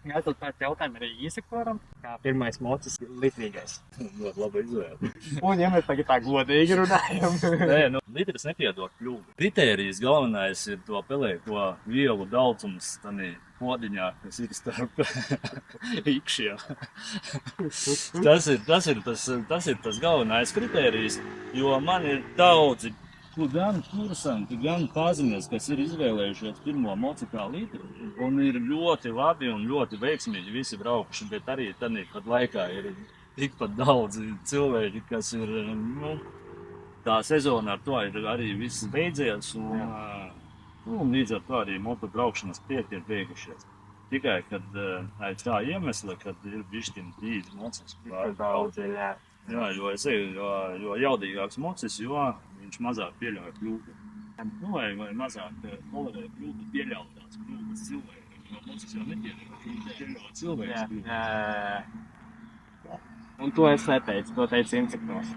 Tad pēc jautājuma arī īsakoram, kā pirmais mocis litrīgais. Ļoti labi izvēle. Un ja mēs tagad tā godīgi runājam. Nē, nu, litrs nepiedod kļūdu. Kritērijs galvenais ir to pelēko vielu daudzums tanī podiņā, kas ir starp ikšiem. Tas ir tas galvenais kritērijs, jo man ir daudzi gan kursanti, gan paziņas, kas ir izvēlējušies pirmo moci kā litru, un ir ļoti labi un ļoti veiksmīgi visi braukuši, bet arī tanī pat laikā ir tikpat daudz cilvēki, kas ir, nu, tā sezona ar to ir arī viss beidzies, un līdz ar to arī motu braukšanas pieki ir beigušies. Tikai, kad aiz tā iemesla, kad ir bišķiņ tīdi mocis. Daudz, jā. Jā, jo jaudīgāks mocis, jo viņš mazāk pieļauj kļūdu. Nu, vai mazāk tolerē kļūdu, pieļaut tās kļūdas cilvēkiem, jo mocis jau nepieļauj cilvēks. Jā. Un to es neteicu, to teicu insektos.